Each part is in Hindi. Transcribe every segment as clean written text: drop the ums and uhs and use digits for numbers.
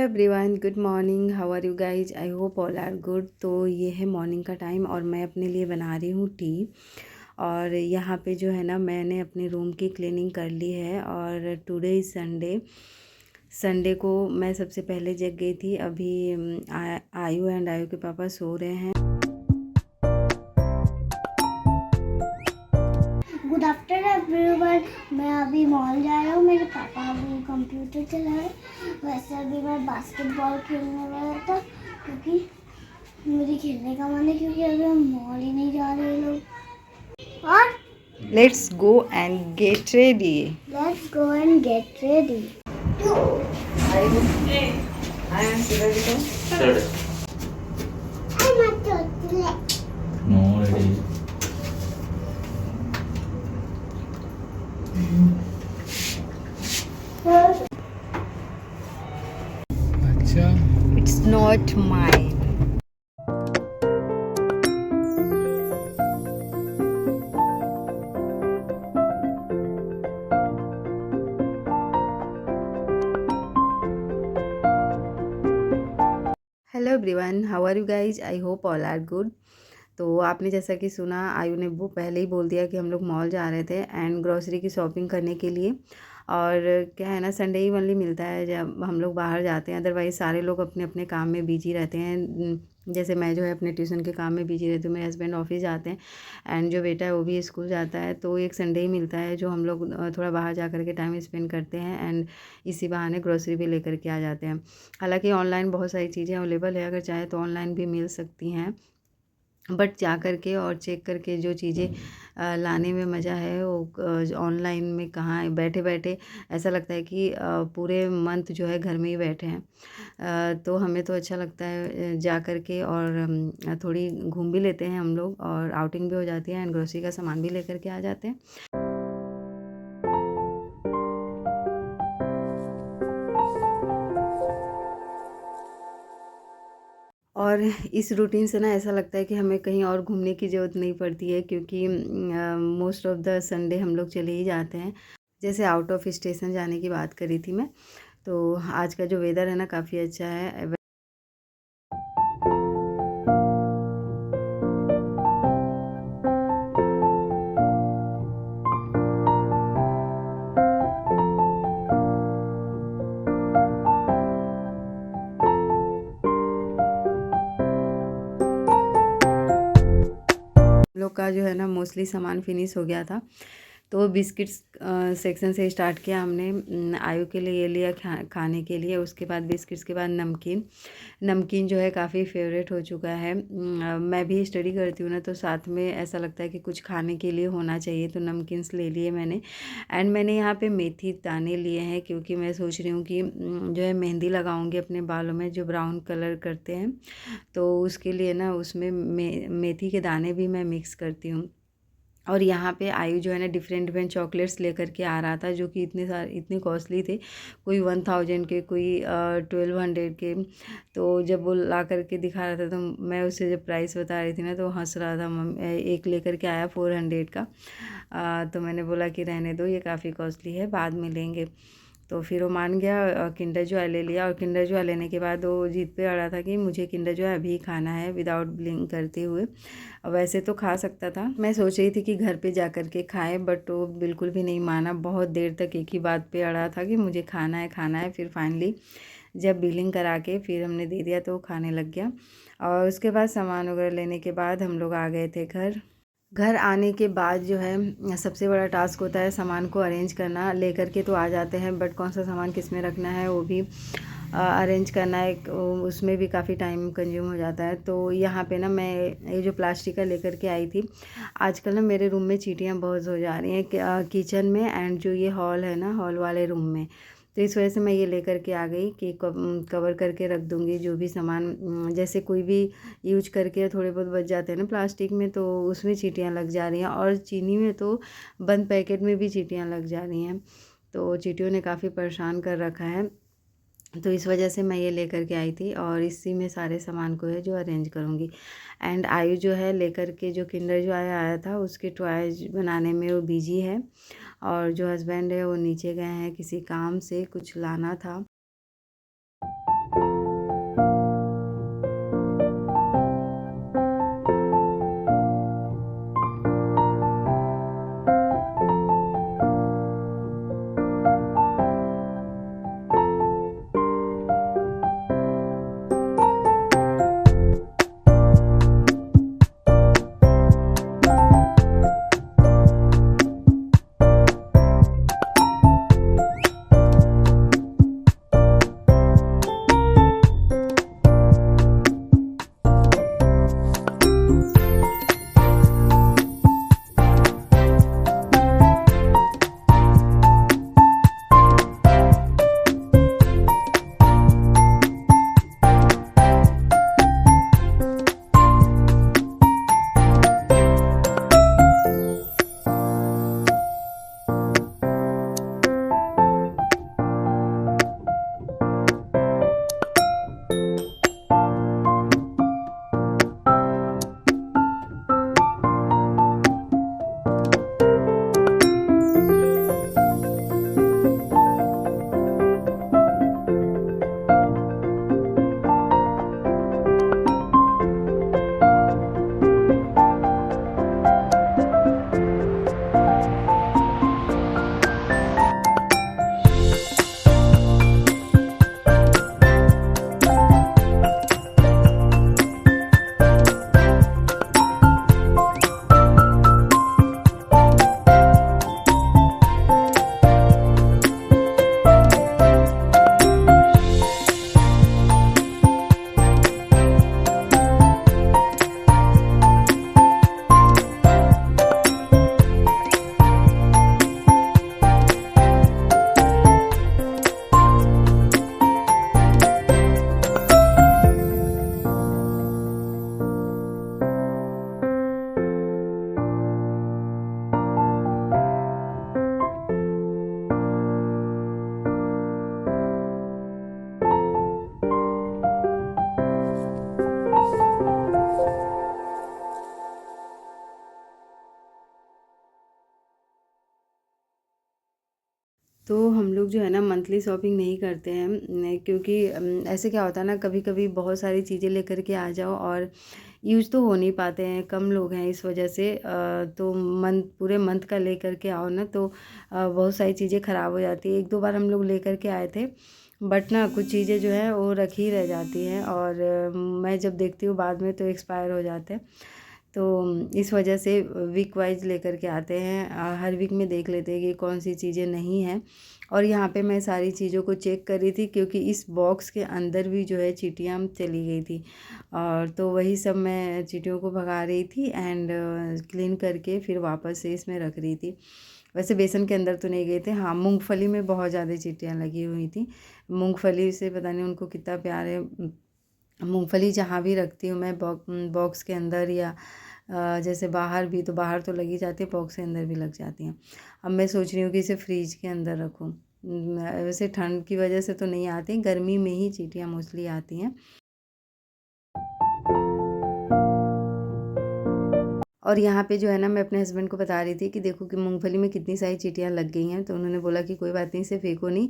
Hello everyone, good morning. How are you guys? I hope all are good. तो ये है मॉर्निंग का टाइम और मैं अपने लिए बना रही हूँ टी। और यहाँ पे जो है ना, मैंने अपने रूम की क्लीनिंग कर ली है। और टुडे इज़ संडे। संडे को मैं सबसे पहले जग गई थी। अभी आयु एंड आयु के पापा सो रहे हैं। Good afternoon everyone. मैं अभी मॉल जा रहा हूँ। मेरे पापा अभी कंप्यूटर चला रहे। वैसे अभी मैं बास्केटबॉल खेलने वाला था क्योंकि मुझे खेलने का मन है, क्योंकि अभी हम मॉल ही नहीं जा रहे लोग। और let's go and get ready. Let's go and get ready. No, ready. अच्छा it's not mine. Hello everyone, how are you guys? I hope all are good. तो आपने जैसा कि सुना, आयु ने वो पहले ही बोल दिया कि हम लोग मॉल जा रहे थे एंड ग्रॉसरी की शॉपिंग करने के लिए। और क्या है ना, संडे ही ओनली मिलता है जब हम लोग बाहर जाते हैं। अदरवाइज़ सारे लोग अपने अपने काम में बिजी रहते हैं। जैसे मैं जो है अपने ट्यूशन के काम में बिजी रहती हूँ, मेरे हस्बैंड ऑफिस जाते हैं एंड जो बेटा है वो भी स्कूल जाता है। तो एक संडे ही मिलता है जो हम लोग थोड़ा बाहर जा कर के टाइम स्पेंड करते हैं एंड इसी बहाने ग्रॉसरी भी लेकर के आ जाते हैं। हालांकि ऑनलाइन बहुत सारी चीज़ें अवेलेबल है, अगर चाहे तो ऑनलाइन भी मिल सकती हैं। बट जा कर के और चेक करके जो चीज़ें लाने में मज़ा है वो ऑनलाइन में कहाँ है। बैठे बैठे ऐसा लगता है कि पूरे मंथ जो है घर में ही बैठे हैं। तो हमें तो अच्छा लगता है जा कर के, और थोड़ी घूम भी लेते हैं हम लोग और आउटिंग भी हो जाती है एंड ग्रोसरी का सामान भी लेकर के आ जाते हैं। और इस रूटीन से ना ऐसा लगता है कि हमें कहीं और घूमने की ज़रूरत नहीं पड़ती है, क्योंकि मोस्ट ऑफ़ द संडे हम लोग चले ही जाते हैं। जैसे आउट ऑफ स्टेशन जाने की बात करी थी मैं, तो आज का जो वेदर है ना काफ़ी अच्छा है। लोग का जो है ना मोस्टली सामान फिनिश हो गया था। तो बिस्किट्स सेक्शन से स्टार्ट किया हमने। आयु के लिए ये लिया खाने के लिए। उसके बाद बिस्किट्स के बाद नमकीन। नमकीन जो है काफ़ी फेवरेट हो चुका है। मैं भी स्टडी करती हूँ ना, तो साथ में ऐसा लगता है कि कुछ खाने के लिए होना चाहिए, तो नमकीन्स ले लिए मैंने। एंड मैंने यहाँ पे मेथी दाने लिए हैं, क्योंकि मैं सोच रही हूँ कि जो है मेहंदी लगाऊंगी अपने बालों में, जो ब्राउन कलर करते हैं। तो उसके लिए ना उसमें मेथी के दाने भी मैं मिक्स करती हूँ। और यहाँ पे आयु जो है ना डिफरेंट डिफरेंट चॉकलेट्स लेकर के आ रहा था, जो कि इतने कॉस्टली थे। कोई 1000 के, कोई 1200 के। तो जब वो ला करके दिखा रहा था, तो मैं उसे जब प्राइस बता रही थी ना, तो वो हंस रहा था। एक लेकर के आया 400 का। तो मैंने बोला कि रहने दो, ये काफ़ी कॉस्टली है, बाद में लेंगे। तो फिर वो मान गया, किंडर जॉय ले लिया। और किंडर जॉय लेने के बाद वो जिद पे अड़ा था कि मुझे किंडर जॉय अभी खाना है, विदाउट ब्लिंक करते हुए। वैसे तो खा सकता था, मैं सोच रही थी कि घर पे जा कर के खाए, बट वो बिल्कुल भी नहीं माना। बहुत देर तक एक ही बात पे अड़ा था कि मुझे खाना है खाना है। फिर फाइनली जब बिलिंग करा के फिर हमने दे दिया, तो वो खाने लग गया। और उसके बाद सामान वगैरह लेने के बाद हम लोग आ गए थे घर। घर आने के बाद जो है सबसे बड़ा टास्क होता है सामान को अरेंज करना। लेकर के तो आ जाते हैं, बट कौन सा सामान किस में रखना है वो भी अरेंज करना है। उसमें भी काफ़ी टाइम कंज्यूम हो जाता है। तो यहाँ पे ना मैं ये जो प्लास्टिक का लेकर के आई थी। आजकल ना मेरे रूम में चींटियाँ बहुत हो जा रही हैं, किचन में एंड जो ये हॉल है ना, हॉल वाले रूम में। तो इस वजह से मैं ये लेकर के आ गई कि कवर करके रख दूँगी जो भी सामान। जैसे कोई भी यूज करके थोड़े बहुत बच जाते हैं ना प्लास्टिक में, तो उसमें चींटियाँ लग जा रही हैं। और चीनी में तो बंद पैकेट में भी चींटियाँ लग जा रही हैं। तो चींटियों ने काफ़ी परेशान कर रखा है। तो इस वजह से मैं ये लेकर के आई थी, और इसी में सारे सामान को है जो अरेंज करूँगी। एंड आयु जो है लेकर के, जो किंडर जो आया था उसके टॉयज बनाने में वो बिजी है। और जो हस्बैंड है वो नीचे गए हैं, किसी काम से कुछ लाना था। तो हम लोग जो है ना मंथली शॉपिंग नहीं करते हैं, क्योंकि ऐसे क्या होता है ना, कभी कभी बहुत सारी चीज़ें लेकर के आ जाओ और यूज़ तो हो नहीं पाते हैं, कम लोग हैं इस वजह से। तो पूरे मंथ का लेकर के आओ ना तो बहुत सारी चीज़ें ख़राब हो जाती है। एक दो बार हम लोग लेकर के आए थे, बट ना कुछ चीज़ें जो है वो रखी रह जाती हैं, और मैं जब देखती हूँ बाद में तो एक्सपायर हो जाते हैं। तो इस वजह से वीक वाइज लेकर के आते हैं, हर वीक में देख लेते हैं कि कौन सी चीज़ें नहीं हैं। और यहाँ पे मैं सारी चीज़ों को चेक कर रही थी, क्योंकि इस बॉक्स के अंदर भी जो है चींटियाँ चली गई थी, और तो वही सब मैं चींटियों को भगा रही थी एंड क्लीन करके फिर वापस से इसमें रख रही थी। वैसे बेसन के अंदर तो नहीं गए थे, हाँ मूंगफली में बहुत ज़्यादा चींटियाँ लगी हुई थी। मूंगफली से पता नहीं उनको कितना प्यार है। मूंगफली जहाँ भी रखती हूँ मैं, बॉक्स के अंदर या जैसे बाहर भी, तो बाहर तो लगी जाती है, बॉक्स के अंदर भी लग जाती हैं। अब मैं सोच रही हूँ कि इसे फ्रीज के अंदर रखूँ। वैसे ठंड की वजह से तो नहीं आती, गर्मी में ही चींटियाँ मोस्टली आती हैं। और यहाँ पे जो है ना, मैं अपने हस्बैंड को बता रही थी कि देखो कि मूंगफली में कितनी सारी चींटियाँ लग गई हैं, तो उन्होंने बोला कि कोई बात नहीं, इसे फेंको नहीं,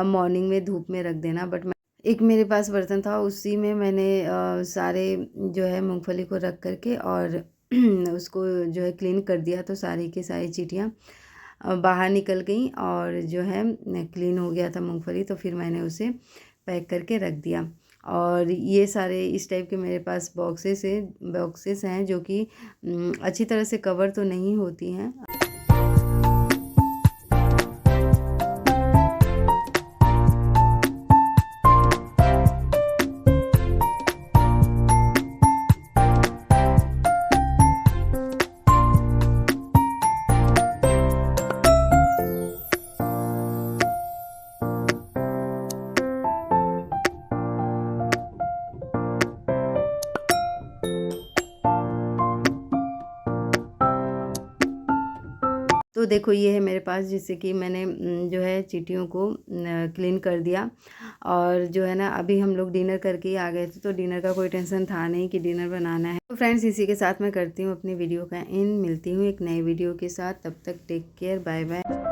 मॉर्निंग में धूप में रख देना। बट मैं एक मेरे पास बर्तन था, उसी में मैंने सारे जो है मूंगफली को रख करके और उसको जो है क्लीन कर दिया, तो सारी की सारी चींटियाँ बाहर निकल गई और जो है क्लीन हो गया था मूंगफली। तो फिर मैंने उसे पैक करके रख दिया। और ये सारे इस टाइप के मेरे पास बॉक्सेस हैं जो कि अच्छी तरह से कवर तो नहीं होती हैं। तो देखो ये है मेरे पास, जिससे कि मैंने जो है चींटियों को क्लीन कर दिया। और जो है ना, अभी हम लोग डिनर करके ही आ गए थे, तो डिनर का कोई टेंशन था नहीं कि डिनर बनाना है। तो फ्रेंड्स, इसी के साथ मैं करती हूँ अपनी वीडियो का एंड। मिलती हूँ एक नई वीडियो के साथ, तब तक टेक केयर, बाय बाय।